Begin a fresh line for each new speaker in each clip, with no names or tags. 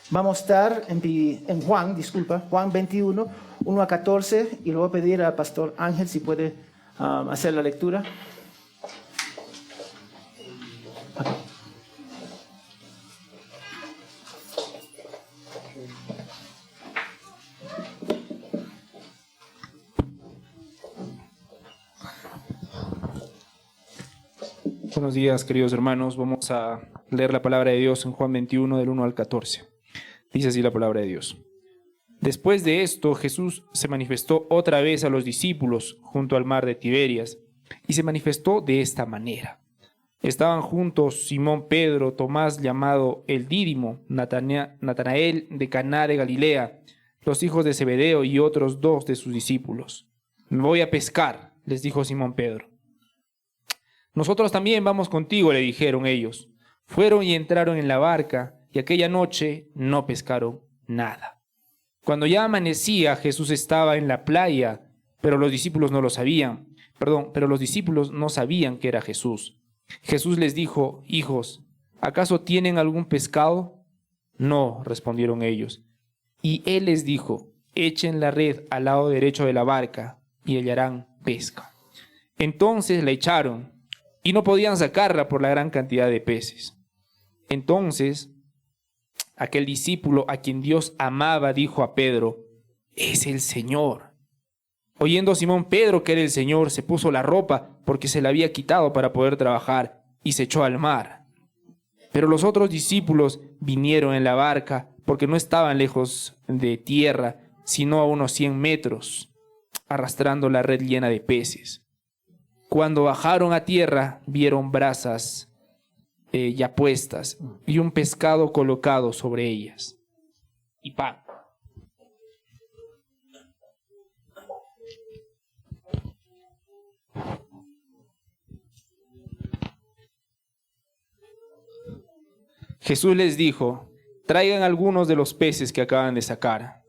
Vamos a estar en Juan 21, 1 a 14, y le voy a pedir al pastor Ángel si puede hacer la lectura.
Buenos días, queridos hermanos. Vamos a leer la palabra de Dios en Juan 21, del 1 al 14. Dice así la palabra de Dios. Después de esto, Jesús se manifestó otra vez a los discípulos junto al mar de Tiberias, y se manifestó de esta manera. Estaban juntos Simón Pedro, Tomás llamado el Dídimo, Natanael de Caná de Galilea, los hijos de Zebedeo y otros 2 de sus discípulos. Me voy a pescar, les dijo Simón Pedro. Nosotros también vamos contigo, le dijeron ellos. Fueron y entraron en la barca, y aquella noche no pescaron nada. Cuando ya amanecía, Jesús estaba en la playa, pero los discípulos no lo sabían. Pero los discípulos no sabían que era Jesús. Jesús les dijo: hijos, ¿acaso tienen algún pescado? No, respondieron ellos. Y él les dijo: echen la red al lado derecho de la barca, y hallarán pesca. Entonces la echaron, y no podían sacarla por la gran cantidad de peces. Entonces, aquel discípulo a quien Dios amaba dijo a Pedro: es el Señor. Oyendo Simón Pedro que era el Señor, se puso la ropa porque se la había quitado para poder trabajar y se echó al mar. Pero los otros discípulos vinieron en la barca porque no estaban lejos de tierra, sino a unos 100 metros, arrastrando la red llena de peces. Cuando bajaron a tierra, vieron brasas ya puestas y un pescado colocado sobre ellas y pan. Jesús les dijo: traigan algunos de los peces que acaban de sacar.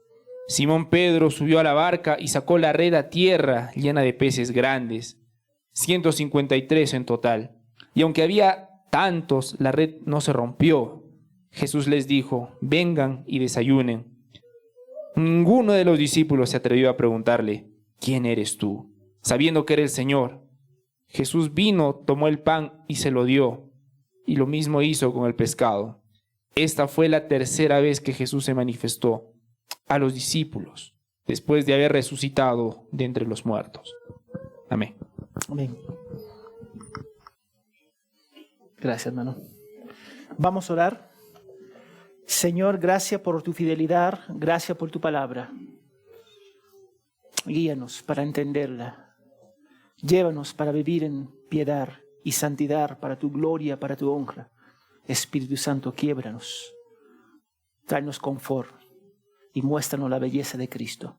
Simón Pedro subió a la barca y sacó la red a tierra llena de peces grandes, 153 en total. Y aunque había tantos, la red no se rompió. Jesús les dijo: vengan y desayunen. Ninguno de los discípulos se atrevió a preguntarle: ¿quién eres tú?, sabiendo que era el Señor. Jesús vino, tomó el pan y se lo dio, y lo mismo hizo con el pescado. Esta fue la tercera vez que Jesús se manifestó a los discípulos, después de haber resucitado de entre los muertos. Amén.
Amén. Gracias, hermano. Vamos a orar. Señor, gracias por tu fidelidad, gracias por tu palabra. Guíanos para entenderla. Llévanos para vivir en piedad y santidad para tu gloria, para tu honra. Espíritu Santo, quiébranos. Tráenos confort y muéstranos la belleza de Cristo.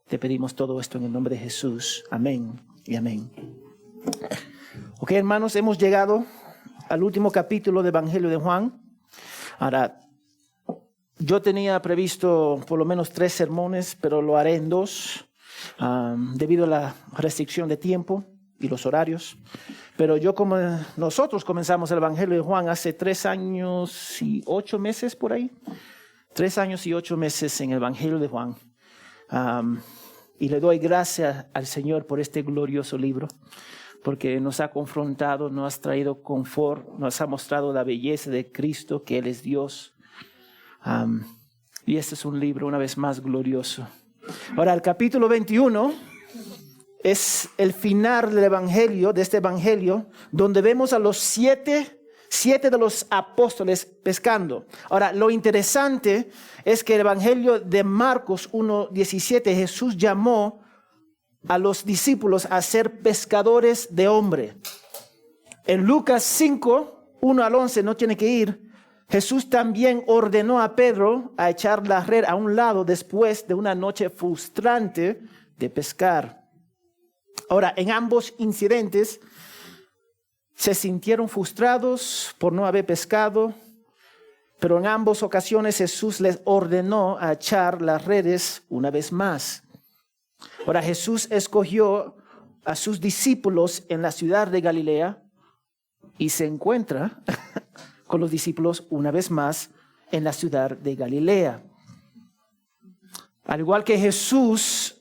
Te pedimos todo esto en el nombre de Jesús. Amén y amén. Ok, hermanos, hemos llegado al último capítulo del Evangelio de Juan. Ahora, yo tenía previsto por lo menos 3 sermones, pero lo haré en 2, debido a la restricción de tiempo y los horarios. Pero nosotros comenzamos el Evangelio de Juan hace 3 años y 8 meses por ahí. 3 años y 8 meses en el Evangelio de Juan. Y le doy gracias al Señor por este glorioso libro, porque nos ha confrontado, nos ha traído confort, nos ha mostrado la belleza de Cristo, que Él es Dios. Y este es un libro una vez más glorioso. Ahora, el capítulo 21 es el final del Evangelio, de este Evangelio, donde vemos a los siete de los apóstoles pescando. Ahora, lo interesante es que el Evangelio de Marcos 1:17, Jesús llamó a los discípulos a ser pescadores de hombre. En Lucas 5, 1 al 11, no tiene que ir, Jesús también ordenó a Pedro a echar la red a un lado después de una noche frustrante de pescar. Ahora, en ambos incidentes se sintieron frustrados por no haber pescado, pero en ambas ocasiones Jesús les ordenó a echar las redes una vez más. Ahora, Jesús escogió a sus discípulos en la ciudad de Galilea y se encuentra con los discípulos una vez más en la ciudad de Galilea. Al igual que Jesús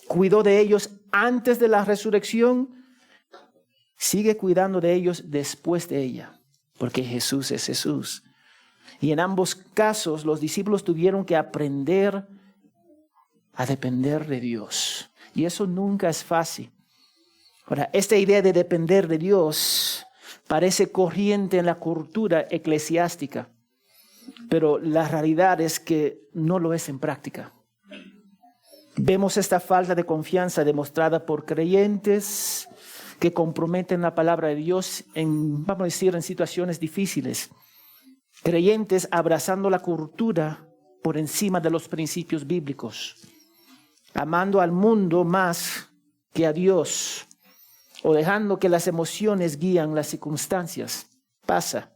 cuidó de ellos antes de la resurrección, sigue cuidando de ellos después de ella, porque Jesús es Jesús. Y en ambos casos los discípulos tuvieron que aprender a depender de Dios. Y eso nunca es fácil. Ahora, esta idea de depender de Dios parece corriente en la cultura eclesiástica, pero la realidad es que no lo es en práctica. Vemos esta falta de confianza demostrada por creyentes que comprometen la palabra de Dios vamos a decir, en situaciones difíciles. Creyentes abrazando la cultura por encima de los principios bíblicos, amando al mundo más que a Dios, o dejando que las emociones guían las circunstancias. Pasa.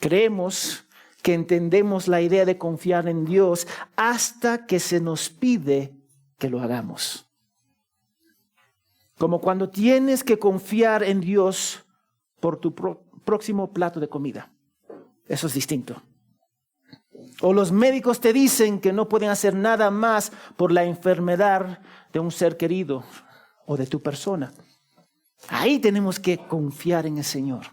Creemos que entendemos la idea de confiar en Dios hasta que se nos pide que lo hagamos. Como cuando tienes que confiar en Dios por tu próximo plato de comida. Eso es distinto. O los médicos te dicen que no pueden hacer nada más por la enfermedad de un ser querido o de tu persona. Ahí tenemos que confiar en el Señor.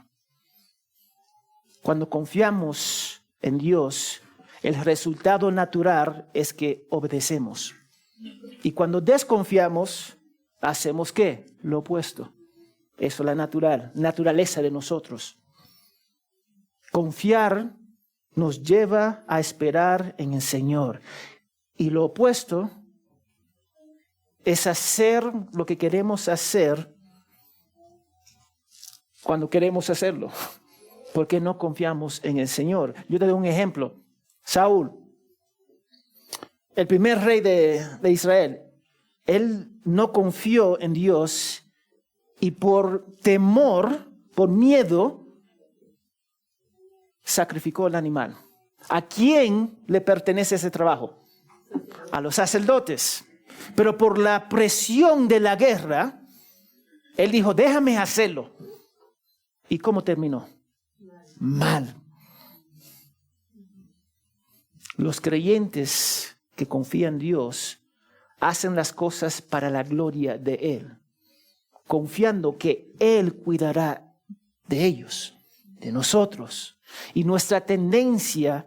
Cuando confiamos en Dios, el resultado natural es que obedecemos. Y cuando desconfiamos, hacemos ¿qué? Lo opuesto. Eso es la naturaleza de nosotros. Confiar nos lleva a esperar en el Señor. Y lo opuesto es hacer lo que queremos hacer cuando queremos hacerlo, porque no confiamos en el Señor. Yo te doy un ejemplo. Saúl, el primer rey de Israel, él no confió en Dios y por temor, por miedo, sacrificó el animal. ¿A quién le pertenece ese trabajo? A los sacerdotes. Pero por la presión de la guerra, él dijo, déjame hacerlo. ¿Y cómo terminó? Mal. Los creyentes que confían en Dios hacen las cosas para la gloria de Él, confiando que Él cuidará de ellos, de nosotros. Y nuestra tendencia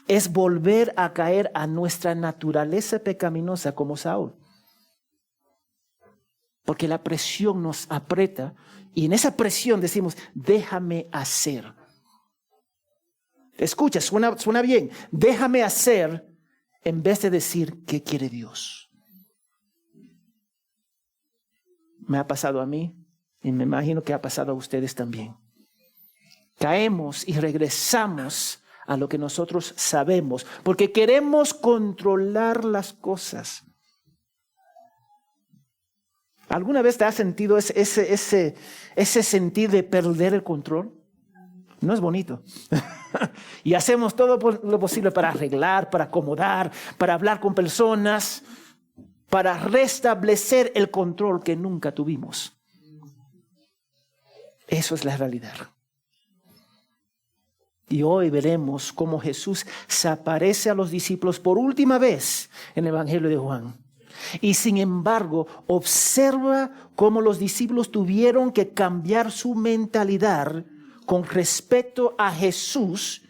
es volver a caer a nuestra naturaleza pecaminosa como Saúl. Porque la presión nos aprieta y en esa presión decimos, déjame hacer. Escucha, suena bien. Déjame hacer en vez de decir qué quiere Dios. Me ha pasado a mí y me imagino que ha pasado a ustedes también. Caemos y regresamos a lo que nosotros sabemos porque queremos controlar las cosas. ¿Alguna vez te has sentido ese sentir de perder el control? No es bonito. Y hacemos todo lo posible para arreglar, para acomodar, para hablar con personas, para restablecer el control que nunca tuvimos. Eso es la realidad. Y hoy veremos cómo Jesús se aparece a los discípulos por última vez en el Evangelio de Juan. Y sin embargo, observa cómo los discípulos tuvieron que cambiar su mentalidad con respecto a Jesús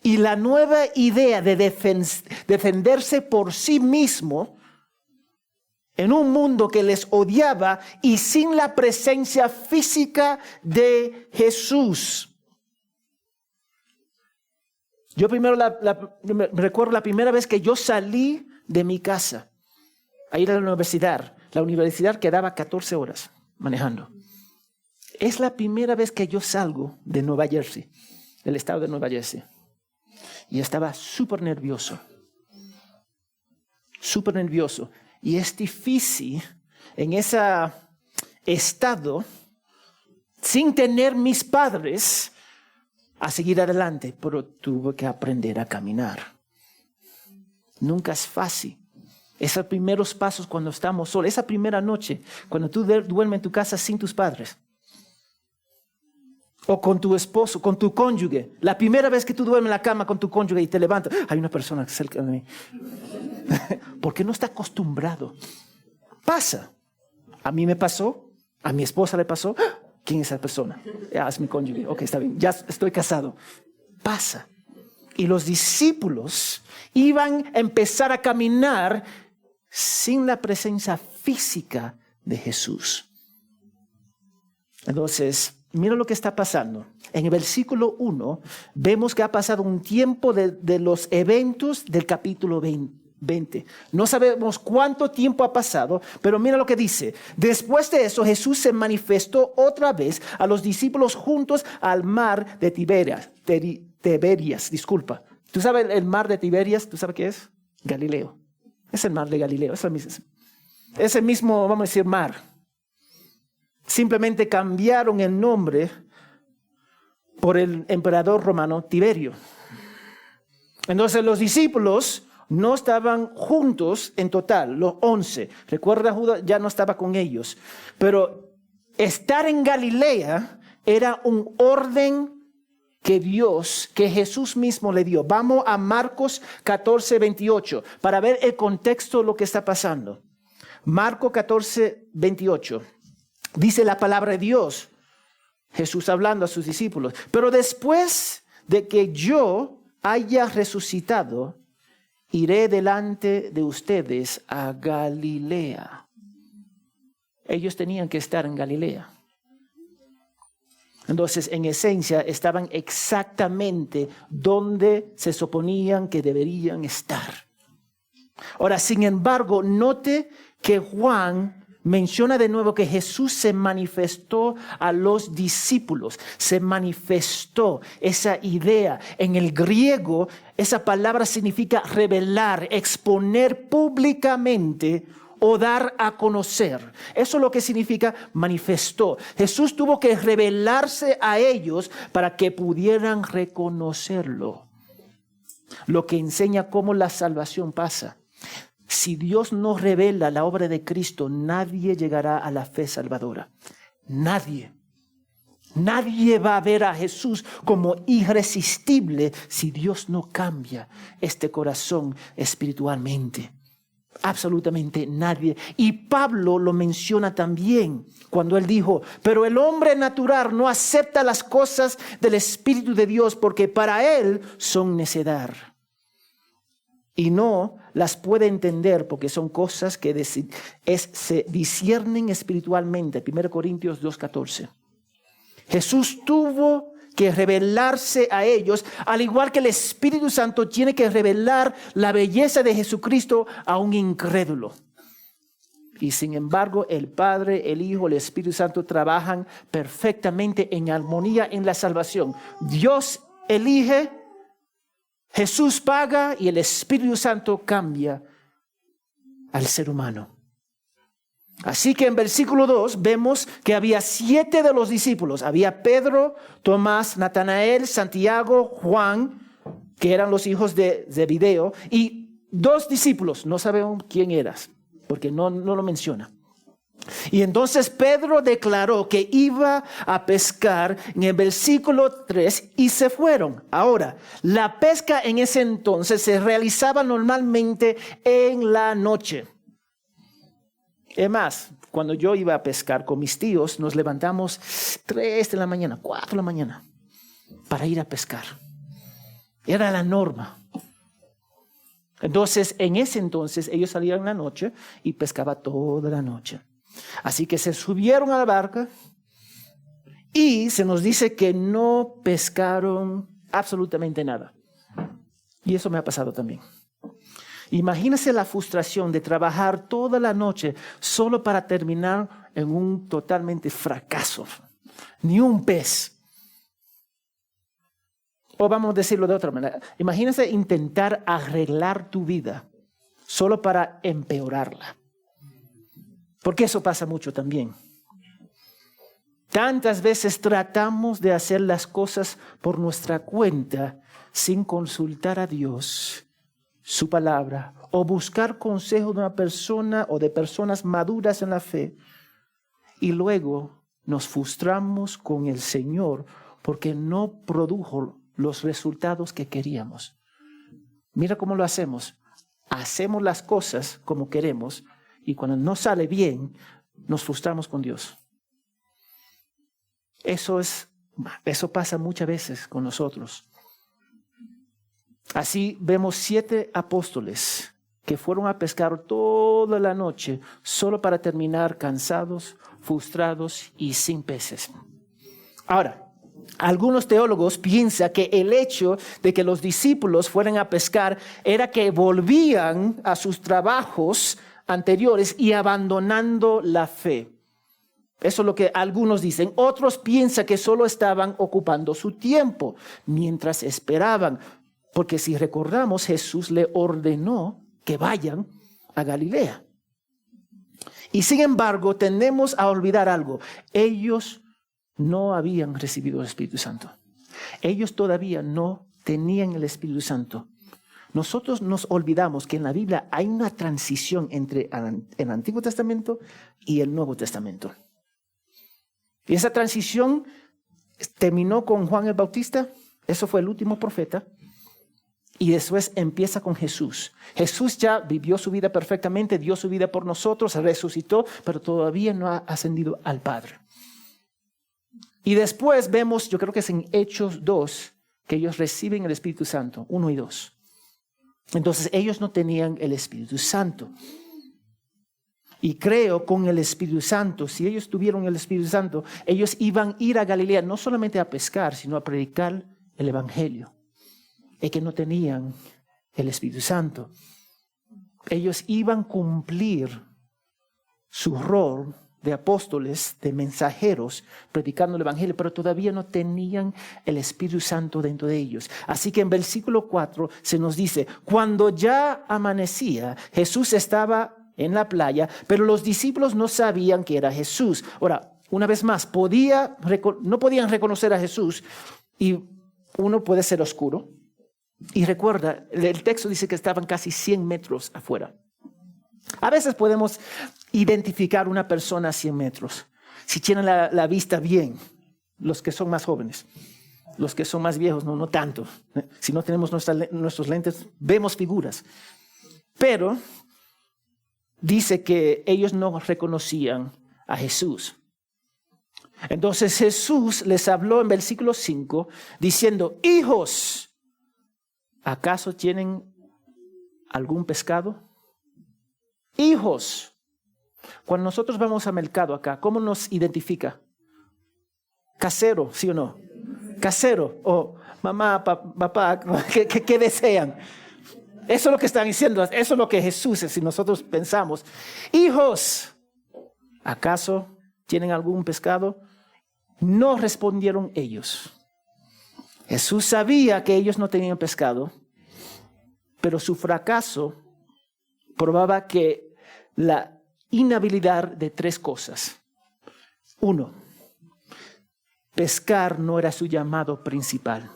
y la nueva idea de defenderse por sí mismo en un mundo que les odiaba y sin la presencia física de Jesús. Yo primero me recuerdo la primera vez que yo salí de mi casa a ir a la universidad. La universidad quedaba 14 horas manejando. Es la primera vez que yo salgo de Nueva Jersey, del estado de Nueva Jersey. Y estaba súper nervioso. Súper nervioso. Y es difícil en ese estado, sin tener mis padres, a seguir adelante. Pero tuve que aprender a caminar. Nunca es fácil. Esos primeros pasos cuando estamos solos, esa primera noche, cuando tú duermes en tu casa sin tus padres. O con tu esposo, con tu cónyuge. La primera vez que tú duermes en la cama con tu cónyuge y te levantas, hay una persona cerca de mí. Porque no está acostumbrado. Pasa. A mí me pasó, a mi esposa le pasó. ¿Quién es esa persona? Es mi cónyuge. Ok, está bien, ya estoy casado. Pasa. Y los discípulos iban a empezar a caminar sin la presencia física de Jesús. Entonces, mira lo que está pasando. En el versículo 1 vemos que ha pasado un tiempo de los eventos del capítulo 20. No sabemos cuánto tiempo ha pasado, pero mira lo que dice. Después de eso, Jesús se manifestó otra vez a los discípulos juntos al mar de Tiberias. Disculpa. ¿Tú sabes el mar de Tiberias? ¿Tú sabes qué es? Galileo. Es el mar de Galileo. Es el mismo, vamos a decir, mar. Simplemente cambiaron el nombre por el emperador romano Tiberio. Entonces los discípulos no estaban juntos en total, los 11. Recuerda, Judas ya no estaba con ellos. Pero estar en Galilea era un orden que Jesús mismo le dio. Vamos a Marcos 14:28 para ver el contexto de lo que está pasando. Marcos 14:28. Dice la palabra de Dios, Jesús hablando a sus discípulos. Pero después de que yo haya resucitado, iré delante de ustedes a Galilea. Ellos tenían que estar en Galilea. Entonces, en esencia, estaban exactamente donde se suponían que deberían estar. Ahora, sin embargo, note que Juan menciona de nuevo que Jesús se manifestó a los discípulos. Se manifestó esa idea. En el griego, esa palabra significa revelar, exponer públicamente o dar a conocer. Eso es lo que significa manifestó. Jesús tuvo que revelarse a ellos para que pudieran reconocerlo. Lo que enseña cómo la salvación pasa. Si Dios no revela la obra de Cristo, nadie llegará a la fe salvadora. Nadie. Nadie va a ver a Jesús como irresistible si Dios no cambia este corazón espiritualmente. Absolutamente nadie. Y Pablo lo menciona también cuando él dijo, pero el hombre natural no acepta las cosas del Espíritu de Dios porque para él son necedad. Y no las puede entender porque son cosas que se disciernen espiritualmente. 1 Corintios 2:14. Jesús tuvo que revelarse a ellos, al igual que el Espíritu Santo tiene que revelar la belleza de Jesucristo a un incrédulo. Y sin embargo, el Padre, el Hijo, el Espíritu Santo trabajan perfectamente en armonía en la salvación. Dios elige, Jesús paga y el Espíritu Santo cambia al ser humano. Así que en versículo 2 vemos que había 7 de los discípulos. Había Pedro, Tomás, Natanael, Santiago, Juan, que eran los hijos de Zebedeo, y 2 discípulos. No sabemos quién eras, porque no lo menciona. Y entonces Pedro declaró que iba a pescar en el versículo 3 y se fueron. Ahora, la pesca en ese entonces se realizaba normalmente en la noche. Es más, cuando yo iba a pescar con mis tíos, nos levantamos 3 de la mañana, 4 de la mañana para ir a pescar. Era la norma. Entonces, en ese entonces, ellos salían en la noche y pescaban toda la noche. Así que se subieron a la barca y se nos dice que no pescaron absolutamente nada. Y eso me ha pasado también. Imagínese la frustración de trabajar toda la noche solo para terminar en un totalmente fracaso. Ni un pez. O vamos a decirlo de otra manera. Imagínese intentar arreglar tu vida solo para empeorarla. Porque eso pasa mucho también. Tantas veces tratamos de hacer las cosas por nuestra cuenta sin consultar a Dios, su palabra, o buscar consejo de una persona o de personas maduras en la fe. Y luego nos frustramos con el Señor porque no produjo los resultados que queríamos. Mira cómo lo hacemos. Hacemos las cosas como queremos y cuando no sale bien, nos frustramos con Dios. Eso pasa muchas veces con nosotros. Así vemos 7 apóstoles que fueron a pescar toda la noche solo para terminar cansados, frustrados y sin peces. Ahora, algunos teólogos piensan que el hecho de que los discípulos fueran a pescar era que volvían a sus trabajos anteriores y abandonando la fe. Eso es lo que algunos dicen. Otros piensan que solo estaban ocupando su tiempo mientras esperaban. Porque si recordamos, Jesús le ordenó que vayan a Galilea. Y sin embargo, tendemos a olvidar algo. Ellos no habían recibido el Espíritu Santo. Ellos todavía no tenían el Espíritu Santo. Nosotros nos olvidamos que en la Biblia hay una transición entre el Antiguo Testamento y el Nuevo Testamento. Y esa transición terminó con Juan el Bautista. Eso fue el último profeta. Y después empieza con Jesús. Jesús ya vivió su vida perfectamente, dio su vida por nosotros, resucitó, pero todavía no ha ascendido al Padre. Y después vemos, yo creo que es en Hechos 2, que ellos reciben el Espíritu Santo, 1 y 2. Entonces ellos no tenían el Espíritu Santo. Y creo con el Espíritu Santo, si ellos tuvieron el Espíritu Santo, ellos iban a ir a Galilea no solamente a pescar, sino a predicar el Evangelio. Es que no tenían el Espíritu Santo. Ellos iban a cumplir su rol de apóstoles, de mensajeros, predicando el Evangelio, pero todavía no tenían el Espíritu Santo dentro de ellos. Así que en versículo 4 se nos dice, cuando ya amanecía, Jesús estaba en la playa, pero los discípulos no sabían que era Jesús. Ahora, una vez más, no podían reconocer a Jesús y uno puede ser oscuro. Y recuerda, el texto dice que estaban casi 100 metros afuera. A veces podemos identificar una persona a 100 metros. Si tienen la vista bien, los que son más jóvenes. Los que son más viejos, no tanto. Si no tenemos nuestros lentes, vemos figuras. Pero dice que ellos no reconocían a Jesús. Entonces Jesús les habló en versículo 5 diciendo, hijos, ¿acaso tienen algún pescado? Hijos. Cuando nosotros vamos al mercado acá, ¿cómo nos identifica? Casero, ¿sí o no? Casero. O mamá, papá, ¿qué desean? Eso es lo que están diciendo. Eso es lo que Jesús es. Si nosotros pensamos, hijos, ¿acaso tienen algún pescado? No respondieron ellos. Jesús sabía que ellos no tenían pescado, pero su fracaso probaba que la inhabilidad de 3 cosas. 1, pescar no era su llamado principal.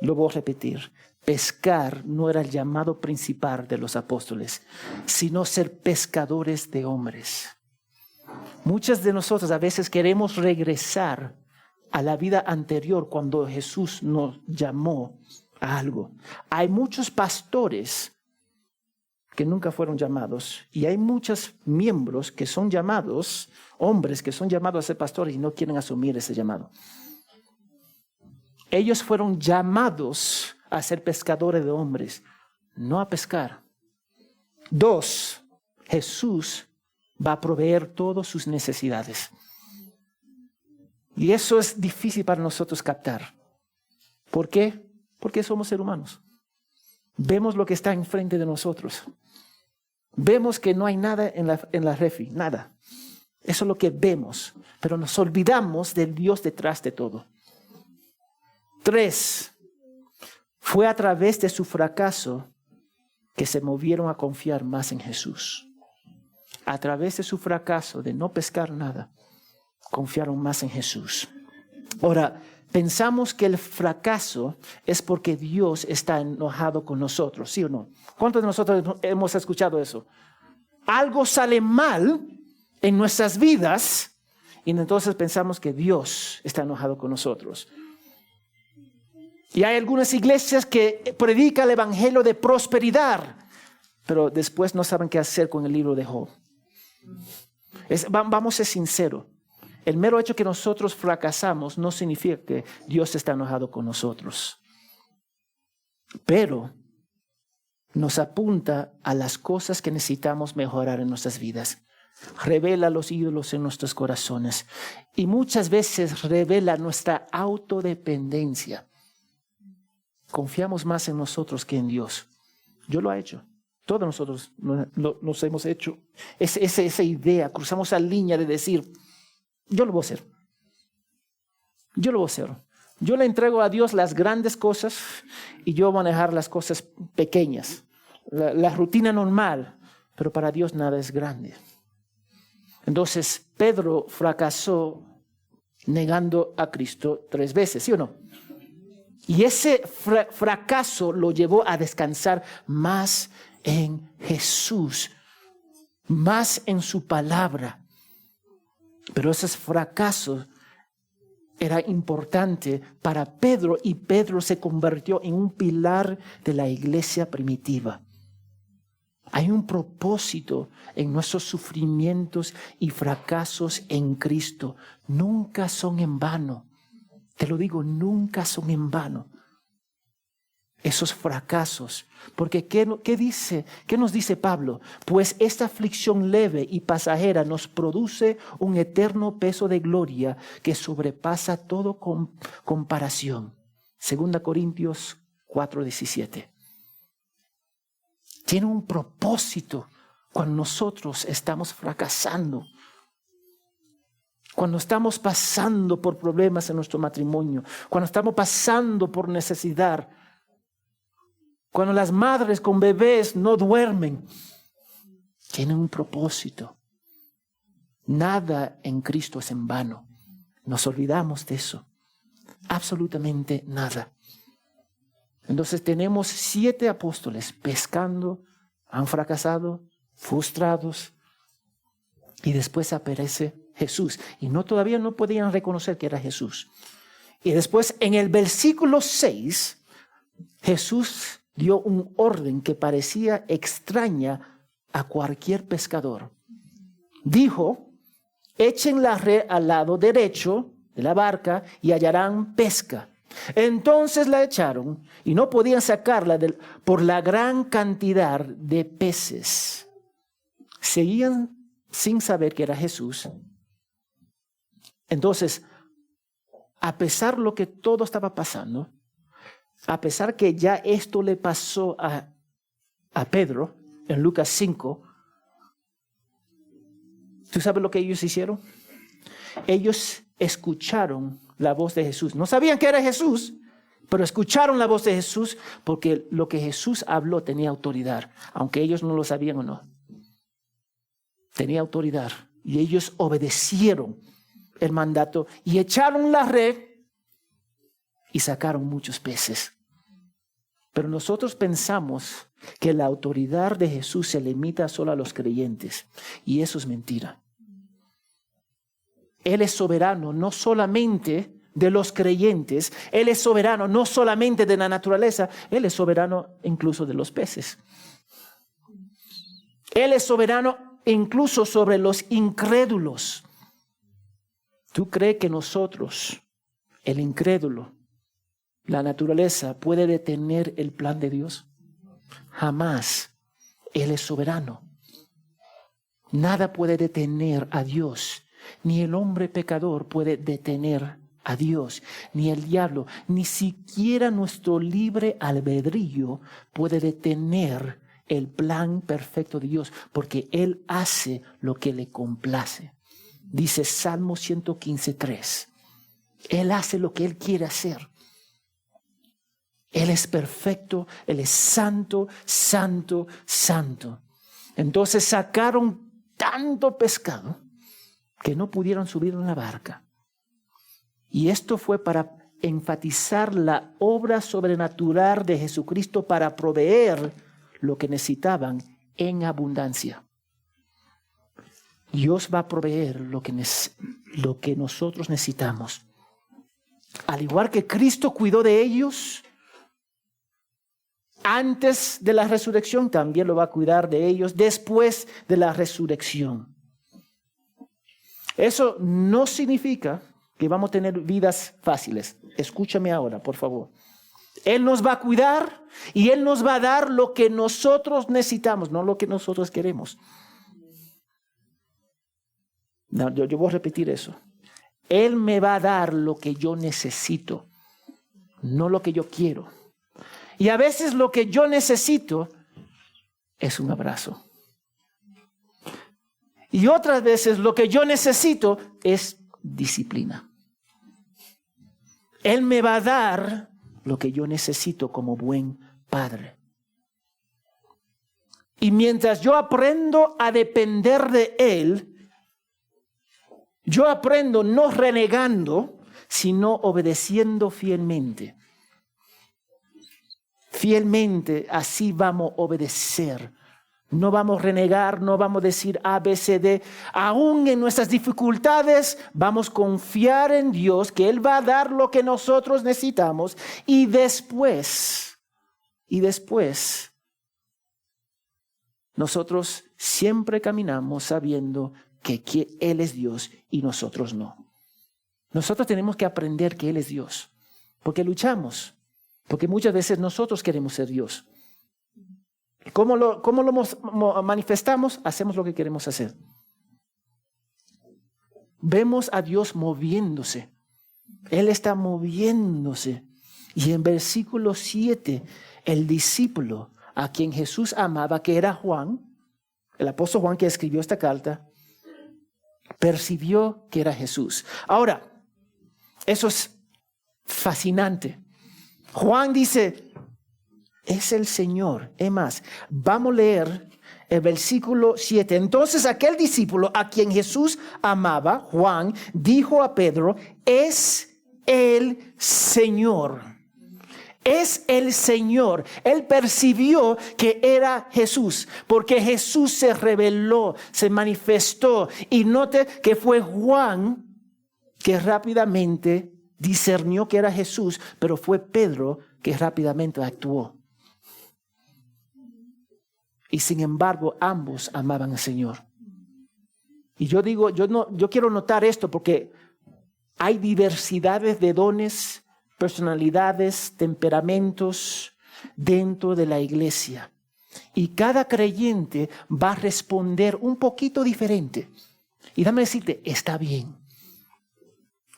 Lo voy a repetir. Pescar no era el llamado principal de los apóstoles, sino ser pescadores de hombres. Muchas de nosotros a veces queremos regresar a la vida anterior cuando Jesús nos llamó a algo. Hay muchos pastores que nunca fueron llamados y hay muchos miembros que son llamados, hombres que son llamados a ser pastores y no quieren asumir ese llamado. Ellos fueron llamados a ser pescadores de hombres, no a pescar. 2, Jesús va a proveer todas sus necesidades. Y eso es difícil para nosotros captar. ¿Por qué? Porque somos seres humanos. Vemos lo que está enfrente de nosotros. Vemos que no hay nada en la refri, nada. Eso es lo que vemos. Pero nos olvidamos del Dios detrás de todo. 3, fue a través de su fracaso que se movieron a confiar más en Jesús. A través de su fracaso de no pescar nada, confiaron más en Jesús. Ahora, pensamos que el fracaso es porque Dios está enojado con nosotros, ¿sí o no? ¿Cuántos de nosotros hemos escuchado eso? Algo sale mal en nuestras vidas y entonces pensamos que Dios está enojado con nosotros. Y hay algunas iglesias que predican el evangelio de prosperidad, pero después no saben qué hacer con el libro de Job. Vamos a ser sinceros. El mero hecho que nosotros fracasamos no significa que Dios está enojado con nosotros. Pero nos apunta a las cosas que necesitamos mejorar en nuestras vidas. Revela los ídolos en nuestros corazones. Y muchas veces revela nuestra autodependencia. Confiamos más en nosotros que en Dios. Yo lo he hecho. Todos nosotros nos hemos hecho esa idea. Cruzamos esa línea de decir, yo lo voy a hacer. Yo lo voy a hacer. Yo le entrego a Dios las grandes cosas y yo voy a manejar las cosas pequeñas. La rutina normal. Pero para Dios nada es grande. Entonces Pedro fracasó negando a Cristo 3 veces, ¿sí o no? Y ese fracaso lo llevó a descansar más en Jesús, más en su palabra. Pero ese fracaso era importante para Pedro y Pedro se convirtió en un pilar de la iglesia primitiva. Hay un propósito en nuestros sufrimientos y fracasos en Cristo. Nunca son en vano. Te lo digo, nunca son en vano. Esos fracasos. Porque ¿qué nos dice Pablo? Pues esta aflicción leve y pasajera nos produce un eterno peso de gloria que sobrepasa todo comparación. 2 Corintios 4:17. Tiene un propósito cuando nosotros estamos fracasando. Cuando estamos pasando por problemas en nuestro matrimonio. Cuando estamos pasando por necesidad. Cuando las madres con bebés no duermen. Tienen un propósito. Nada en Cristo es en vano. Nos olvidamos de eso. Absolutamente nada. Entonces tenemos 7 apóstoles pescando, han fracasado, frustrados. Y después aparece Jesús. Y todavía no podían reconocer que era Jesús. Y después en el versículo 6, Jesús dio un orden que parecía extraña a cualquier pescador. Dijo, echen la red al lado derecho de la barca y hallarán pesca. Entonces la echaron y no podían sacarla por la gran cantidad de peces. Seguían sin saber que era Jesús. Entonces, a pesar de lo que todo estaba pasando, a pesar que ya esto le pasó a Pedro en Lucas 5, ¿tú sabes lo que ellos hicieron? Ellos escucharon la voz de Jesús. No sabían que era Jesús, pero escucharon la voz de Jesús porque lo que Jesús habló tenía autoridad, aunque ellos no lo sabían o no. Tenía autoridad y ellos obedecieron el mandato y echaron la red y sacaron muchos peces. Pero nosotros pensamos que la autoridad de Jesús se limita solo a los creyentes y eso es mentira. Él es soberano no solamente de los creyentes, Él es soberano no solamente de la naturaleza, Él es soberano incluso de los peces. Él es soberano incluso sobre los incrédulos. ¿Tú crees que nosotros, el incrédulo, la naturaleza, puede detener el plan de Dios? Jamás. Él es soberano. Nada puede detener a Dios. Ni el hombre pecador puede detener a Dios, ni el diablo, ni siquiera nuestro libre albedrío puede detener el plan perfecto de Dios, porque Él hace lo que le complace. Dice Salmo 115:3. Él hace lo que Él quiere hacer. Él es perfecto, Él es santo, santo, santo. Entonces sacaron tanto pescado que no pudieron subir en la barca. Y esto fue para enfatizar la obra sobrenatural de Jesucristo para proveer lo que necesitaban en abundancia. Dios va a proveer lo que lo que nosotros necesitamos. Al igual que Cristo cuidó de ellos antes de la resurrección, también lo va a cuidar de ellos después de la resurrección. Eso no significa que vamos a tener vidas fáciles. Escúchame ahora, por favor. Él nos va a cuidar y Él nos va a dar lo que nosotros necesitamos, no lo que nosotros queremos. No, yo voy a repetir eso. Él me va a dar lo que yo necesito, no lo que yo quiero. Y a veces lo que yo necesito es un abrazo. Y otras veces lo que yo necesito es disciplina. Él me va a dar lo que yo necesito como buen padre. Y mientras yo aprendo a depender de Él, yo aprendo no renegando, sino obedeciendo fielmente. Fielmente, así vamos a obedecer. No vamos a renegar, no vamos a decir A, B, C, D. Aún en nuestras dificultades, vamos a confiar en Dios, que Él va a dar lo que nosotros necesitamos. Y después, nosotros siempre caminamos sabiendo que Él es Dios y nosotros no. Nosotros tenemos que aprender que Él es Dios, porque luchamos, porque muchas veces nosotros queremos ser Dios. ¿Cómo lo manifestamos? Hacemos lo que queremos hacer. Vemos a Dios moviéndose. Él está moviéndose. Y en versículo 7, el discípulo a quien Jesús amaba, que era Juan, el apóstol Juan que escribió esta carta, percibió que era Jesús. Ahora, eso es fascinante. Juan dice, es el Señor. Es más, vamos a leer el versículo 7. Entonces aquel discípulo a quien Jesús amaba, Juan, dijo a Pedro, es el Señor. Es el Señor. Él percibió que era Jesús, porque Jesús se reveló, se manifestó. Y note que fue Juan que rápidamente discernió que era Jesús, pero fue Pedro que rápidamente actuó. Y sin embargo, ambos amaban al Señor. Y yo digo, yo quiero notar esto porque hay diversidades de dones, personalidades, temperamentos dentro de la iglesia. Y cada creyente va a responder un poquito diferente. Y déjame decirte, está bien.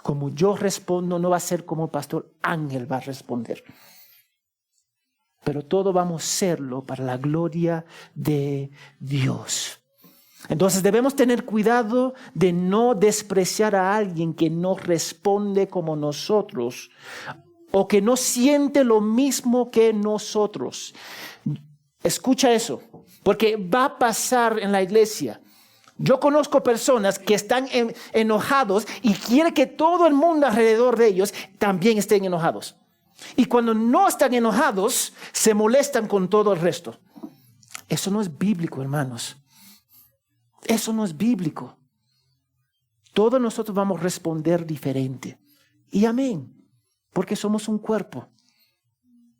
Como yo respondo, no va a ser como el pastor Ángel va a responder. Pero todo vamos a hacerlo para la gloria de Dios. Entonces debemos tener cuidado de no despreciar a alguien que no responde como nosotros o que no siente lo mismo que nosotros. Escucha eso, porque va a pasar en la iglesia. Yo conozco personas que están enojados y quieren que todo el mundo alrededor de ellos también estén enojados. Y cuando no están enojados, se molestan con todo el resto. Eso no es bíblico, hermanos. Eso no es bíblico. Todos nosotros vamos a responder diferente. Y amén, porque somos un cuerpo.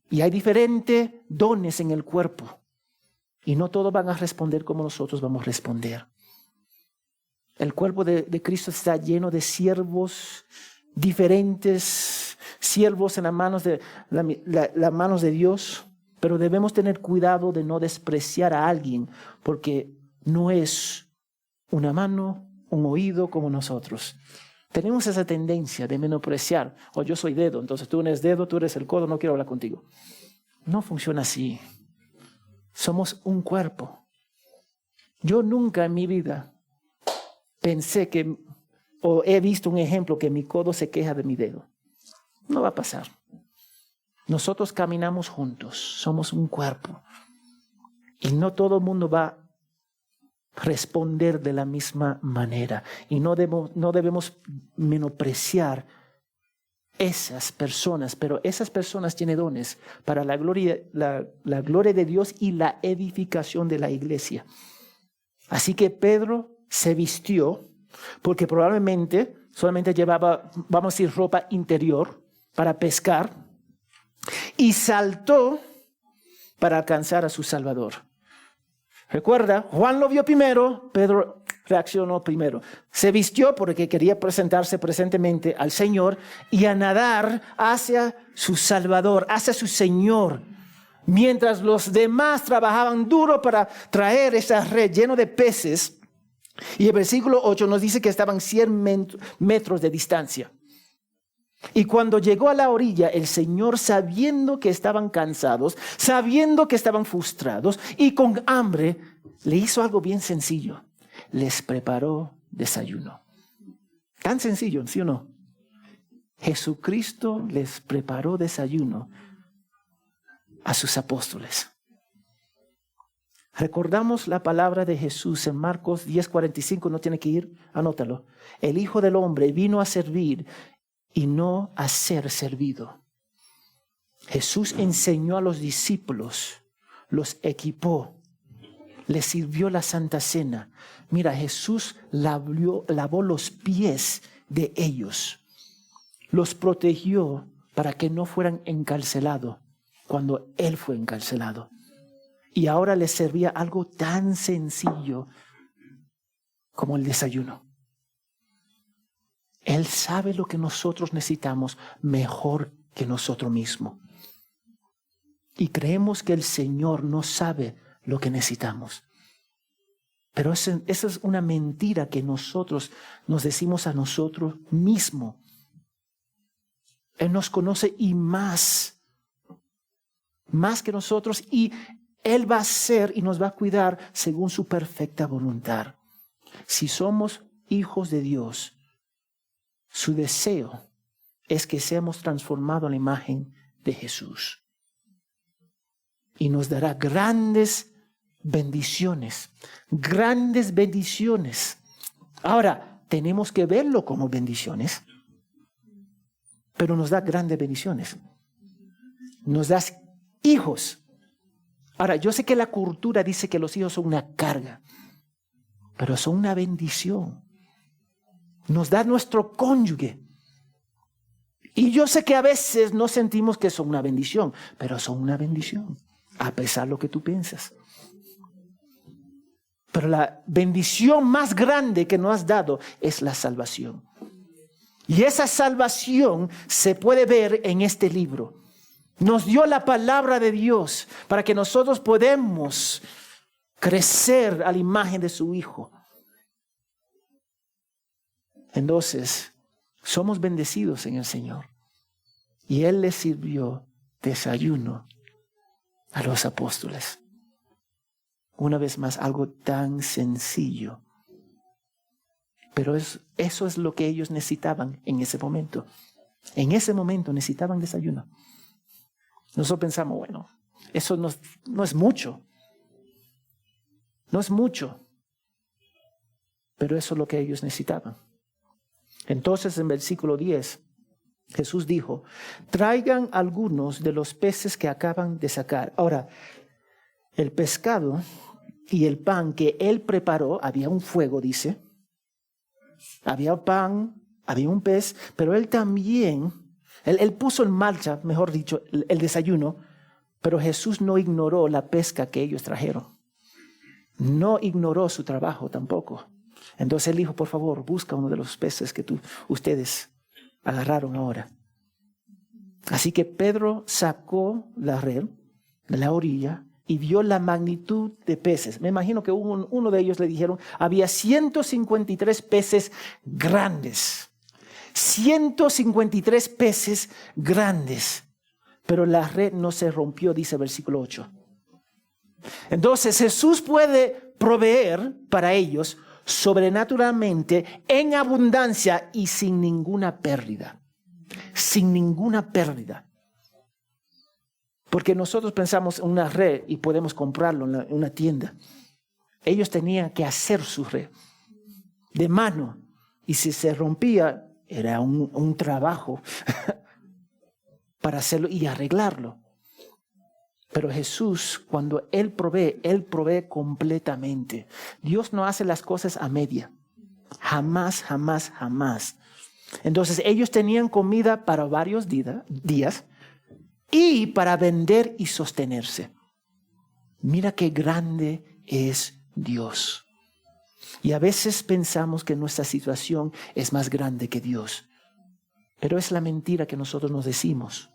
Y hay diferentes dones en el cuerpo. Y no todos van a responder como nosotros vamos a responder. El cuerpo de Cristo está lleno de siervos diferentes, siervos en las manos de, las manos de Dios. Pero debemos tener cuidado de no despreciar a alguien, porque no es una mano, un oído como nosotros. Tenemos esa tendencia de menospreciar. O yo soy dedo, entonces tú eres dedo, tú eres el codo, no quiero hablar contigo. No funciona así. Somos un cuerpo. Yo nunca en mi vida pensé que, o he visto un ejemplo que mi codo se queja de mi dedo. No va a pasar. Nosotros caminamos juntos, somos un cuerpo. Y no todo el mundo va a responder de la misma manera. Y no debemos menospreciar esas personas, pero esas personas tienen dones para la gloria de Dios y la edificación de la iglesia. Así que Pedro se vistió porque probablemente solamente llevaba, vamos a decir, ropa interior para pescar, y saltó para alcanzar a su Salvador. Recuerda, Juan lo vio primero, Pedro reaccionó primero. Se vistió porque quería presentarse presentemente al Señor y a nadar hacia su Salvador, hacia su Señor. Mientras los demás trabajaban duro para traer esa red llena de peces. Y el versículo 8 nos dice que estaban 100 metros de distancia. Y cuando llegó a la orilla, el Señor, sabiendo que estaban cansados, sabiendo que estaban frustrados y con hambre, le hizo algo bien sencillo. Les preparó desayuno. Tan sencillo, ¿sí o no? Jesucristo les preparó desayuno a sus apóstoles. Recordamos la palabra de Jesús en Marcos 10:45, no tiene que ir, anótalo. El Hijo del Hombre vino a servir y no a ser servido. Jesús enseñó a los discípulos, los equipó, les sirvió la Santa Cena. Mira, Jesús lavó los pies de ellos, los protegió para que no fueran encarcelados cuando Él fue encarcelado. Y ahora les servía algo tan sencillo como el desayuno. Él sabe lo que nosotros necesitamos mejor que nosotros mismos. Y creemos que el Señor no sabe lo que necesitamos. Pero esa es una mentira que nosotros nos decimos a nosotros mismos. Él nos conoce y más que nosotros, y Él va a hacer y nos va a cuidar según su perfecta voluntad. Si somos hijos de Dios, su deseo es que seamos transformados en la imagen de Jesús. Y nos dará grandes bendiciones. Grandes bendiciones. Ahora, tenemos que verlo como bendiciones. Pero nos da grandes bendiciones. Nos da hijos. Ahora, yo sé que la cultura dice que los hijos son una carga. Pero son una bendición. Nos da nuestro cónyuge. Y yo sé que a veces no sentimos que son una bendición, pero son una bendición, a pesar de lo que tú piensas. Pero la bendición más grande que nos has dado es la salvación. Y esa salvación se puede ver en este libro. Nos dio la palabra de Dios para que nosotros podamos crecer a la imagen de su Hijo. Entonces, somos bendecidos en el Señor. Y Él les sirvió desayuno a los apóstoles. Una vez más, algo tan sencillo. Pero eso es lo que ellos necesitaban en ese momento. En ese momento necesitaban desayuno. Nosotros pensamos, bueno, eso no es mucho. No es mucho. Pero eso es lo que ellos necesitaban. Entonces en versículo 10, Jesús dijo, traigan algunos de los peces que acaban de sacar. Ahora, el pescado y el pan que Él preparó, había un fuego, dice. Había pan, había un pez, pero Él también, Él puso en marcha, mejor dicho, el desayuno, pero Jesús no ignoró la pesca que ellos trajeron. No ignoró su trabajo tampoco. Entonces Él dijo, por favor, busca uno de los peces que ustedes agarraron ahora. Así que Pedro sacó la red de la orilla y vio la magnitud de peces. Me imagino que uno de ellos le dijeron, había 153 peces grandes. 153 peces grandes. Pero la red no se rompió, dice el versículo 8. Entonces Jesús puede proveer para ellos sobrenaturalmente, en abundancia y sin ninguna pérdida. Sin ninguna pérdida. Porque nosotros pensamos en una red y podemos comprarlo en una tienda. Ellos tenían que hacer su red de mano. Y si se rompía, era un trabajo para hacerlo y arreglarlo. Pero Jesús, cuando Él provee completamente. Dios no hace las cosas a media. Jamás, jamás, jamás. Entonces ellos tenían comida para varios días y para vender y sostenerse. Mira qué grande es Dios. Y a veces pensamos que nuestra situación es más grande que Dios. Pero es la mentira que nosotros nos decimos.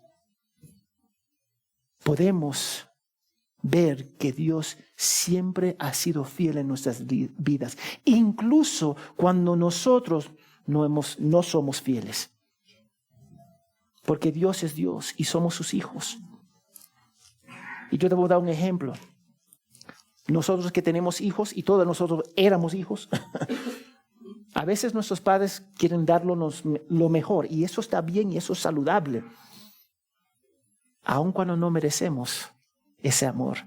Podemos ver que Dios siempre ha sido fiel en nuestras vidas, incluso cuando nosotros no somos fieles. Porque Dios es Dios y somos sus hijos. Y yo te voy a dar un ejemplo. Nosotros que tenemos hijos, y todos nosotros éramos hijos, a veces nuestros padres quieren darnos lo mejor, y eso está bien y eso es saludable. Aun cuando no merecemos ese amor,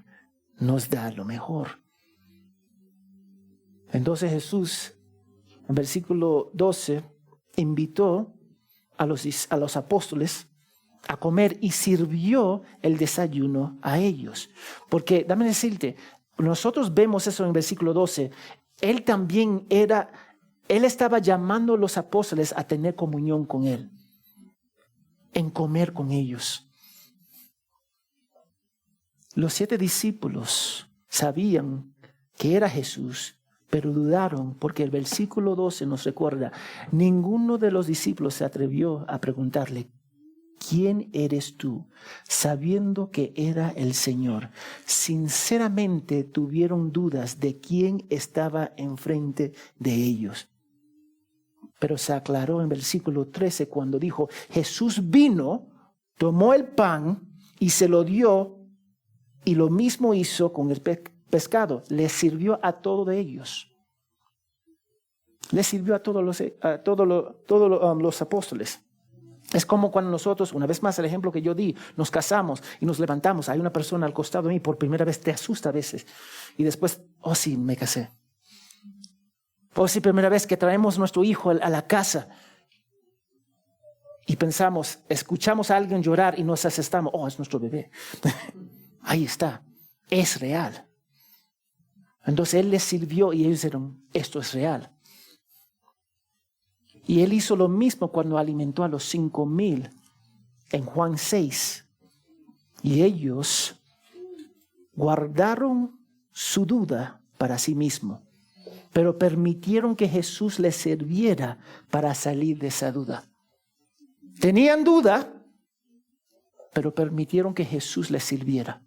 nos da lo mejor. Entonces Jesús, en versículo 12, invitó a los apóstoles a comer y sirvió el desayuno a ellos. Porque, dame decirte, nosotros vemos eso en versículo 12. Él estaba llamando a los apóstoles a tener comunión con Él, en comer con ellos. Los 7 discípulos sabían que era Jesús, pero dudaron porque el versículo 12 nos recuerda, ninguno de los discípulos se atrevió a preguntarle, ¿quién eres tú? Sabiendo que era el Señor. Sinceramente tuvieron dudas de quién estaba enfrente de ellos. Pero se aclaró en versículo 13 cuando dijo, Jesús vino, tomó el pan y se lo dio, y lo mismo hizo con el pescado. Le sirvió a todos ellos. Le sirvió a todos los apóstoles. Es como cuando nosotros, una vez más el ejemplo que yo di, nos casamos y nos levantamos. Hay una persona al costado de mí, por primera vez te asusta a veces. Y después, oh sí, me casé. Oh sí, primera vez que traemos nuestro hijo a la casa. Y pensamos, escuchamos a alguien llorar y nos asustamos. Oh, es nuestro bebé. Ahí está, es real. Entonces Él les sirvió y ellos dijeron, esto es real. Y Él hizo lo mismo cuando alimentó a los 5,000 en Juan 6. Y ellos guardaron su duda para sí mismo, pero permitieron que Jesús les sirviera para salir de esa duda. Tenían duda, pero permitieron que Jesús les sirviera.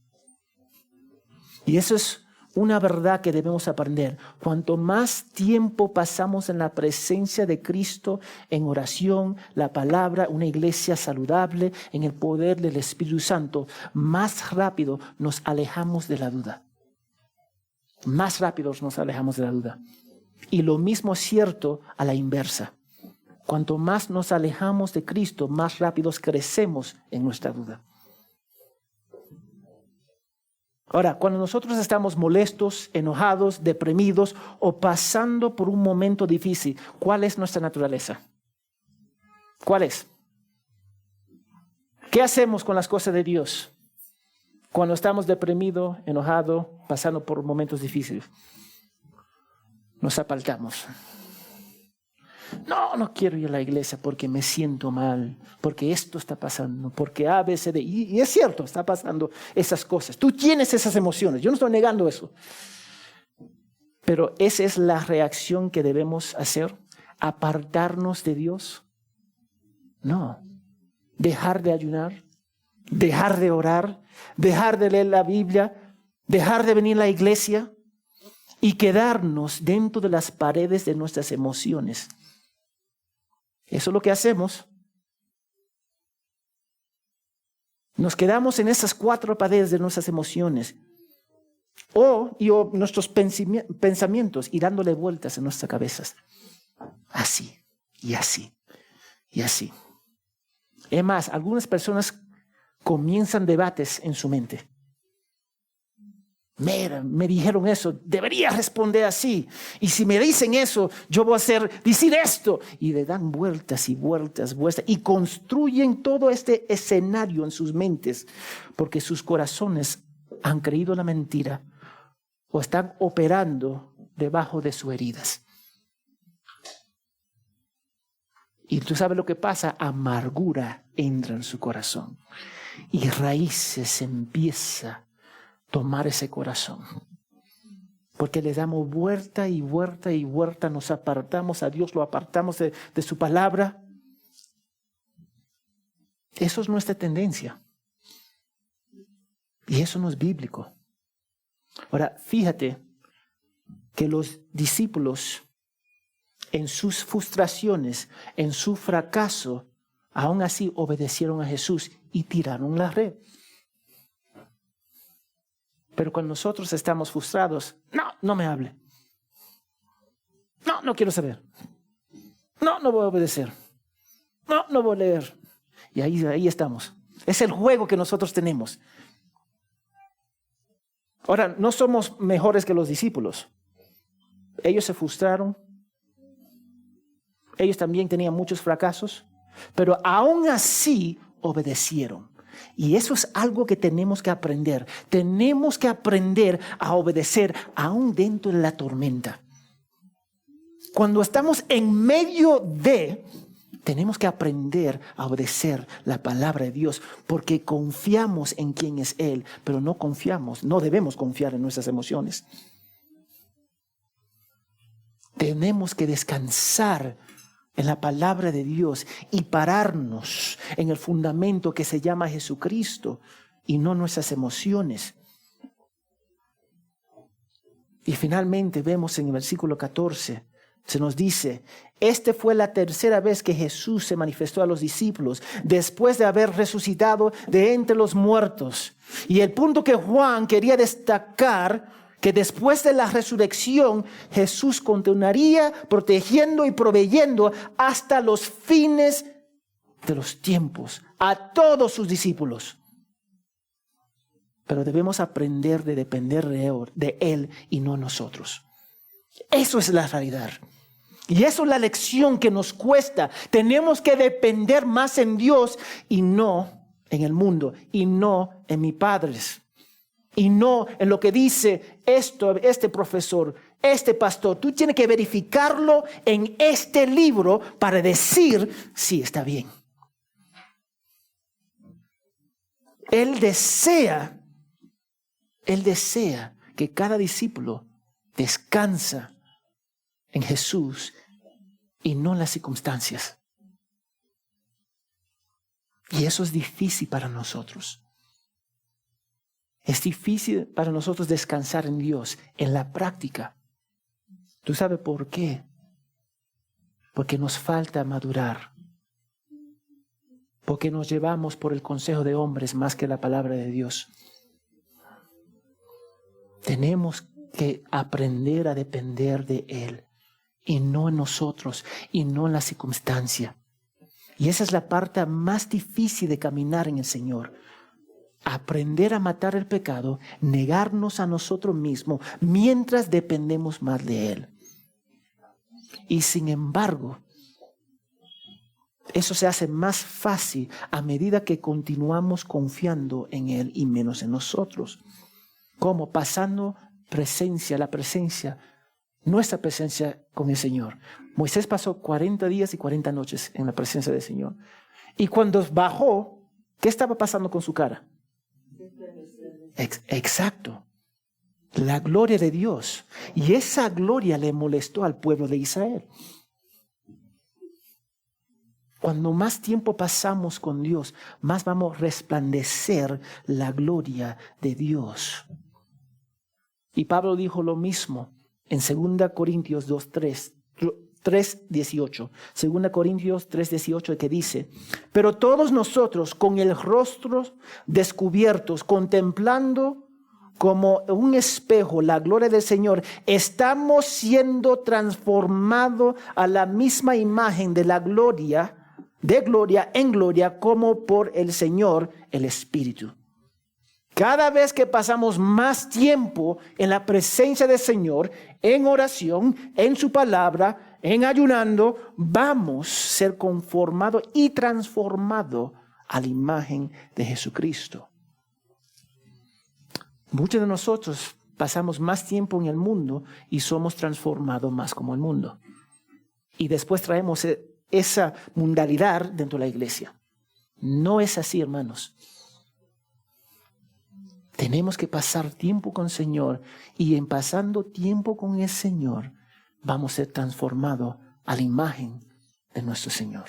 Y eso es una verdad que debemos aprender. Cuanto más tiempo pasamos en la presencia de Cristo, en oración, la palabra, una iglesia saludable, en el poder del Espíritu Santo, más rápido nos alejamos de la duda. Más rápido nos alejamos de la duda. Y lo mismo es cierto a la inversa. Cuanto más nos alejamos de Cristo, más rápido crecemos en nuestra duda. Ahora, cuando nosotros estamos molestos, enojados, deprimidos o pasando por un momento difícil, ¿cuál es nuestra naturaleza? ¿Cuál es? ¿Qué hacemos con las cosas de Dios cuando estamos deprimidos, enojados, pasando por momentos difíciles? Nos apartamos. No quiero ir a la iglesia porque me siento mal, porque esto está pasando, porque A, B, C, D. Y es cierto, está pasando esas cosas. Tú tienes esas emociones, yo no estoy negando eso. Pero esa es la reacción que debemos hacer, apartarnos de Dios. No, dejar de ayunar, dejar de orar, dejar de leer la Biblia, dejar de venir a la iglesia y quedarnos dentro de las paredes de nuestras emociones. Eso es lo que hacemos. Nos quedamos en esas 4 paredes de nuestras emociones o nuestros pensamientos y dándole vueltas en nuestras cabezas. Así, y así, y así. Es más, algunas personas comienzan debates en su mente. Mira, me dijeron eso, debería responder así. Y si me dicen eso, yo voy a decir esto. Y le dan vueltas y vueltas, y construyen todo este escenario en sus mentes, porque sus corazones han creído la mentira o están operando debajo de sus heridas. Y tú sabes lo que pasa, amargura entra en su corazón. Y raíces empieza a tomar ese corazón. Porque le damos vuelta y vuelta y vuelta, nos apartamos a Dios, lo apartamos de su palabra. Eso es nuestra tendencia. Y eso no es bíblico. Ahora, fíjate que los discípulos, en sus frustraciones, en su fracaso, aún así obedecieron a Jesús y tiraron la red. Pero cuando nosotros estamos frustrados, no me hable. No quiero saber. No voy a obedecer. No voy a leer. Y ahí estamos. Es el juego que nosotros tenemos. Ahora, no somos mejores que los discípulos. Ellos se frustraron. Ellos también tenían muchos fracasos. Pero aún así obedecieron. Y eso es algo que tenemos que aprender. Tenemos que aprender a obedecer aún dentro de la tormenta. Cuando estamos en medio de, tenemos que aprender a obedecer la palabra de Dios, porque confiamos en quién es Él, pero no debemos confiar en nuestras emociones. Tenemos que descansar en la palabra de Dios y pararnos en el fundamento que se llama Jesucristo y no nuestras emociones. Y finalmente vemos en el versículo 14, se nos dice, esta fue la tercera vez que Jesús se manifestó a los discípulos después de haber resucitado de entre los muertos. Y el punto que Juan quería destacar, que después de la resurrección Jesús continuaría protegiendo y proveyendo hasta los fines de los tiempos a todos sus discípulos. Pero debemos aprender de depender de Él y no nosotros. Eso es la realidad. Y eso es la lección que nos cuesta. Tenemos que depender más en Dios y no en el mundo y no en mis padres. Y no en lo que dice este profesor, este pastor. Tú tienes que verificarlo en este libro para decir si está bien. Él desea que cada discípulo descansa en Jesús y no en las circunstancias. Y eso es difícil para nosotros. Es difícil para nosotros descansar en Dios, en la práctica. ¿Tú sabes por qué? Porque nos falta madurar. Porque nos llevamos por el consejo de hombres más que la palabra de Dios. Tenemos que aprender a depender de Él y no en nosotros y no en la circunstancia. Y esa es la parte más difícil de caminar en el Señor. Aprender a matar el pecado, negarnos a nosotros mismos mientras dependemos más de Él. Y sin embargo, eso se hace más fácil a medida que continuamos confiando en Él y menos en nosotros. ¿Cómo? Pasando nuestra presencia con el Señor. Moisés pasó 40 días y 40 noches en la presencia del Señor. Y cuando bajó, ¿qué estaba pasando con su cara? Exacto. La gloria de Dios. Y esa gloria le molestó al pueblo de Israel. Cuando más tiempo pasamos con Dios, más vamos a resplandecer la gloria de Dios. Y Pablo dijo lo mismo en 2 Corintios 3:18. 2 Corintios 3:18, que dice: pero todos nosotros con el rostro descubiertos, contemplando como un espejo la gloria del Señor, estamos siendo transformados a la misma imagen de la gloria, de gloria en gloria, como por el Señor, el Espíritu. Cada vez que pasamos más tiempo en la presencia del Señor, en oración, en su palabra, en ayunando, vamos a ser conformados y transformados a la imagen de Jesucristo. Muchos de nosotros pasamos más tiempo en el mundo y somos transformados más como el mundo. Y después traemos esa mundanalidad dentro de la iglesia. No es así, hermanos. Tenemos que pasar tiempo con el Señor, y en pasando tiempo con el Señor vamos a ser transformados a la imagen de nuestro Señor.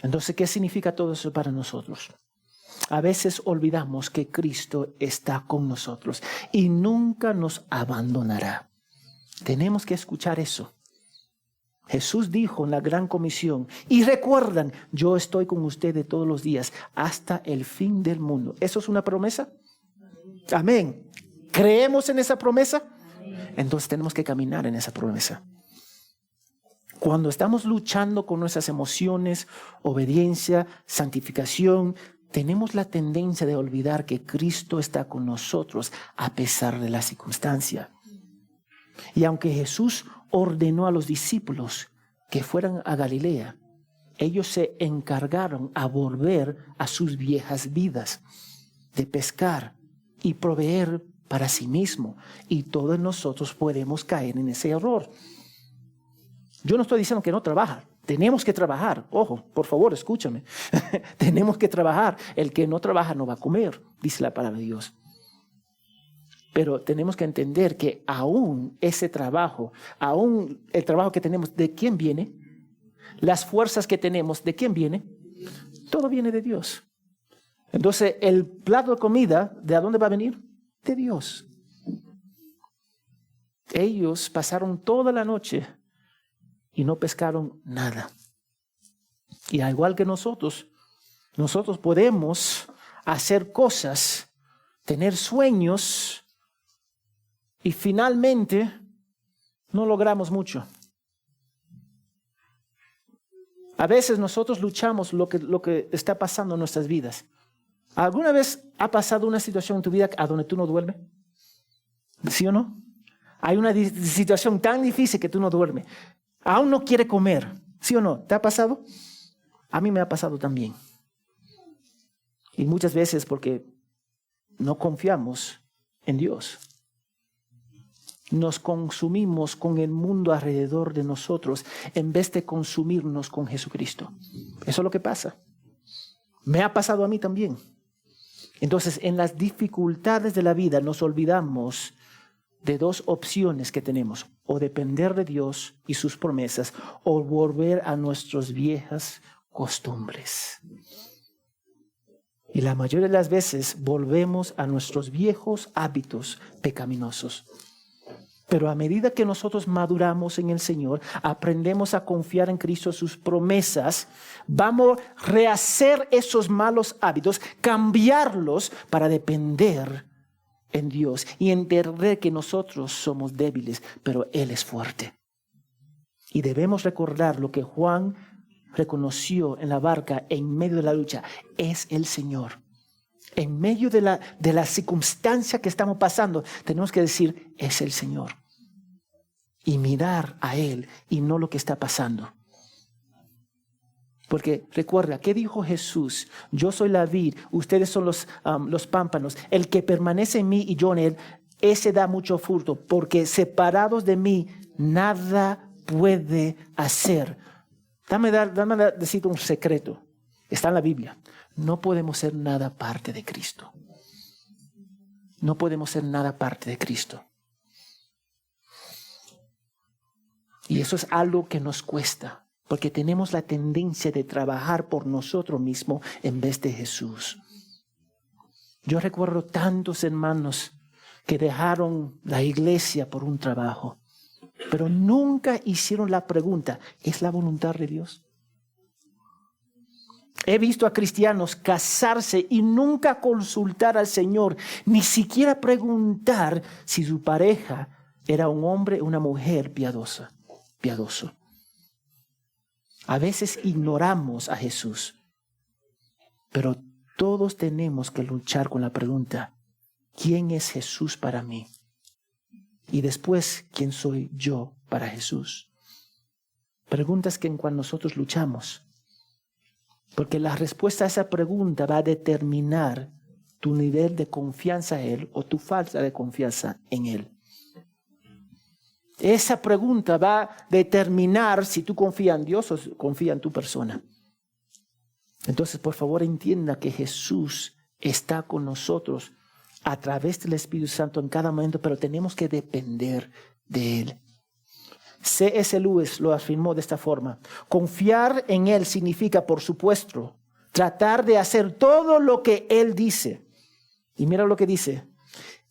Entonces, ¿qué significa todo eso para nosotros? A veces olvidamos que Cristo está con nosotros y nunca nos abandonará. Tenemos que escuchar eso. Jesús dijo en la gran comisión, y recuerdan, yo estoy con ustedes todos los días hasta el fin del mundo. ¿Eso es una promesa? Amén. ¿Creemos en esa promesa? Entonces tenemos que caminar en esa promesa. Cuando estamos luchando con nuestras emociones, obediencia, santificación, tenemos la tendencia de olvidar que Cristo está con nosotros a pesar de la circunstancia. Y aunque Jesús ordenó a los discípulos que fueran a Galilea, ellos se encargaron a volver a sus viejas vidas, de pescar y proveer para sí mismo. Y todos nosotros podemos caer en ese error. Yo no estoy diciendo que no trabaja. Tenemos que trabajar. Ojo, por favor, escúchame. Tenemos que trabajar. El que no trabaja no va a comer, dice la palabra de Dios. Pero tenemos que entender que aún ese trabajo, aún el trabajo que tenemos, ¿de quién viene? Las fuerzas que tenemos, ¿de quién viene? Todo viene de Dios. Entonces, el plato de comida, ¿de dónde va a venir? De Dios. Ellos pasaron toda la noche y no pescaron nada. Y al igual que nosotros podemos hacer cosas, tener sueños, y finalmente no logramos mucho. A veces nosotros luchamos lo que está pasando en nuestras vidas. ¿Alguna vez ha pasado una situación en tu vida a donde tú no duermes? ¿Sí o no? Hay una situación tan difícil que tú no duermes. Aún no quiere comer. ¿Sí o no? ¿Te ha pasado? A mí me ha pasado también. Y muchas veces porque no confiamos en Dios. Nos consumimos con el mundo alrededor de nosotros en vez de consumirnos con Jesucristo. Eso es lo que pasa. Me ha pasado a mí también. Entonces, en las dificultades de la vida nos olvidamos de dos opciones que tenemos: o depender de Dios y sus promesas, o volver a nuestras viejas costumbres. Y la mayoría de las veces volvemos a nuestros viejos hábitos pecaminosos. Pero a medida que nosotros maduramos en el Señor, aprendemos a confiar en Cristo, sus promesas, vamos a rehacer esos malos hábitos, cambiarlos para depender en Dios y entender que nosotros somos débiles, pero Él es fuerte. Y debemos recordar lo que Juan reconoció en la barca en medio de la lucha: es el Señor. En medio de la circunstancia que estamos pasando, tenemos que decir: es el Señor. Y mirar a Él y no lo que está pasando. Porque recuerda, ¿qué dijo Jesús? Yo soy la vid, ustedes son los pámpanos. El que permanece en mí y yo en él, ese da mucho fruto. Porque separados de mí, nada puede hacer. Dame decirte un secreto. Está en la Biblia. No podemos ser nada aparte de Cristo. No podemos ser nada aparte de Cristo. Y eso es algo que nos cuesta, porque tenemos la tendencia de trabajar por nosotros mismos en vez de Jesús. Yo recuerdo tantos hermanos que dejaron la iglesia por un trabajo, pero nunca hicieron la pregunta: ¿es la voluntad de Dios? He visto a cristianos casarse y nunca consultar al Señor, ni siquiera preguntar si su pareja era un hombre o una mujer piadoso. A veces ignoramos a Jesús, pero todos tenemos que luchar con la pregunta: ¿quién es Jesús para mí? Y después, ¿quién soy yo para Jesús? Preguntas que en cuando nosotros luchamos, porque la respuesta a esa pregunta va a determinar tu nivel de confianza en Él o tu falta de confianza en Él. Esa pregunta va a determinar si tú confías en Dios o confías en tu persona. Entonces, por favor, entienda que Jesús está con nosotros a través del Espíritu Santo en cada momento, pero tenemos que depender de Él. C.S. Lewis lo afirmó de esta forma: confiar en Él significa, por supuesto, tratar de hacer todo lo que Él dice. Y mira lo que dice: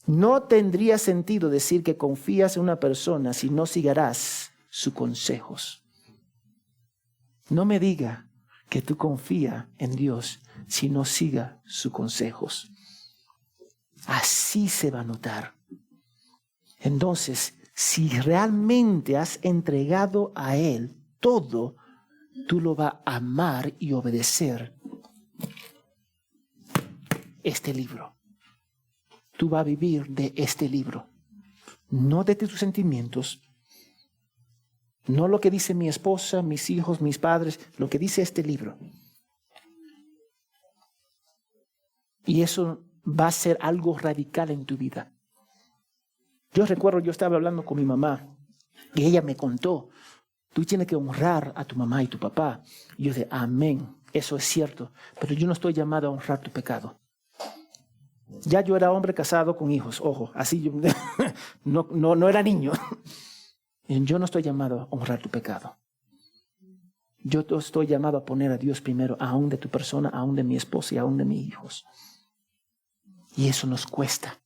no tendría sentido decir que confías en una persona si no seguirás sus consejos. No me diga que tú confías en Dios si no siga sus consejos. Así se va a notar. Entonces, si realmente has entregado a Él todo, tú lo vas a amar y obedecer este libro. Tú vas a vivir de este libro, no de tus sentimientos, no lo que dice mi esposa, mis hijos, mis padres, lo que dice este libro. Y eso va a ser algo radical en tu vida. Yo recuerdo, yo estaba hablando con mi mamá y ella me contó: tú tienes que honrar a tu mamá y tu papá. Y yo dije: amén, eso es cierto, pero yo no estoy llamado a honrar tu pecado. Ya yo era hombre casado con hijos, ojo, así yo no era niño. Yo no estoy llamado a honrar tu pecado. Yo estoy llamado a poner a Dios primero, aún de tu persona, aún de mi esposa y aún de mis hijos. Y eso nos cuesta.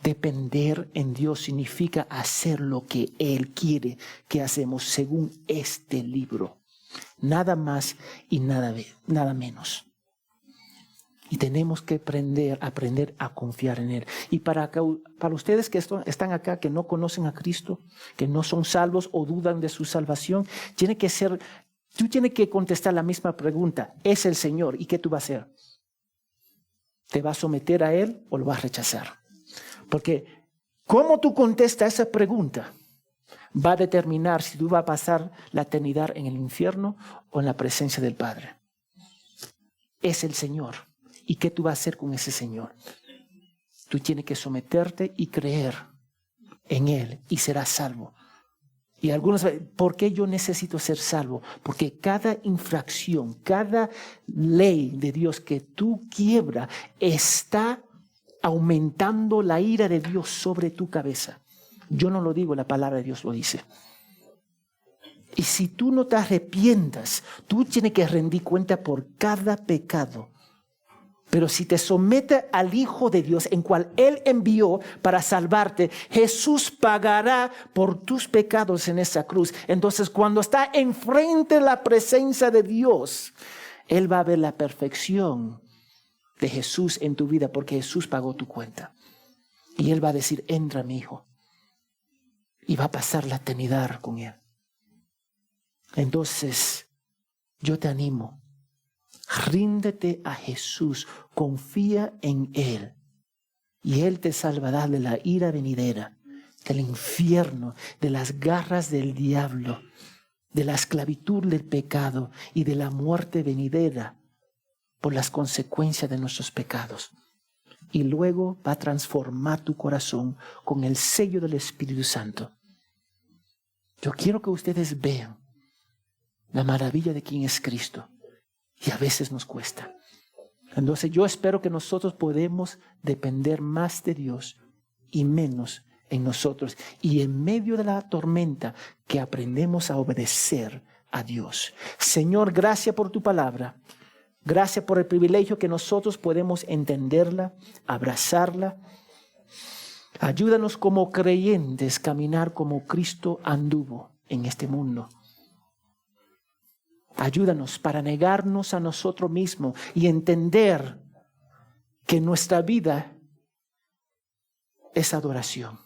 Depender en Dios significa hacer lo que Él quiere que hacemos según este libro. Nada más y nada menos. Y tenemos que aprender a confiar en Él. Y para ustedes que están acá, que no conocen a Cristo, que no son salvos o dudan de su salvación, tú tienes que contestar la misma pregunta: ¿es el Señor? ¿Y qué tú vas a hacer? ¿Te vas a someter a Él o lo vas a rechazar? Porque cómo tú contestas esa pregunta va a determinar si tú vas a pasar la eternidad en el infierno o en la presencia del Padre. Es el Señor. ¿Y qué tú vas a hacer con ese Señor? Tú tienes que someterte y creer en Él y serás salvo. Y algunos, ¿por qué yo necesito ser salvo? Porque cada infracción, cada ley de Dios que tú quiebras está aumentando la ira de Dios sobre tu cabeza. Yo no lo digo, la palabra de Dios lo dice. Y si tú no te arrepientas, tú tienes que rendir cuenta por cada pecado. Pero si te sometes al Hijo de Dios, en cual Él envió para salvarte, Jesús pagará por tus pecados en esa cruz. Entonces, cuando está enfrente de la presencia de Dios, Él va a ver la perfección de Jesús en tu vida, porque Jesús pagó tu cuenta. Y Él va a decir: entra, mi hijo. Y va a pasar la eternidad con Él. Entonces, yo te animo. Ríndete a Jesús, confía en Él y Él te salvará de la ira venidera, del infierno, de las garras del diablo, de la esclavitud del pecado y de la muerte venidera por las consecuencias de nuestros pecados. Y luego va a transformar tu corazón con el sello del Espíritu Santo. Yo quiero que ustedes vean la maravilla de quién es Cristo. Y a veces nos cuesta. Entonces yo espero que nosotros podemos depender más de Dios y menos en nosotros. Y en medio de la tormenta, que aprendemos a obedecer a Dios. Señor, gracias por tu palabra. Gracias por el privilegio que nosotros podemos entenderla, abrazarla. Ayúdanos como creyentes a caminar como Cristo anduvo en este mundo. Ayúdanos para negarnos a nosotros mismos y entender que nuestra vida es adoración.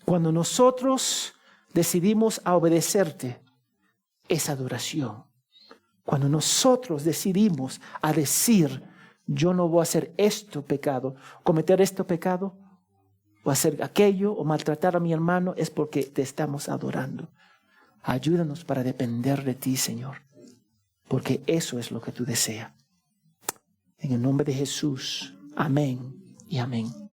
Cuando nosotros decidimos a obedecerte, es adoración. Cuando nosotros decidimos a decir: yo no voy a hacer cometer este pecado, o hacer aquello, o maltratar a mi hermano, es porque te estamos adorando. Ayúdanos para depender de ti, Señor, porque eso es lo que tú deseas. En el nombre de Jesús, amén y amén.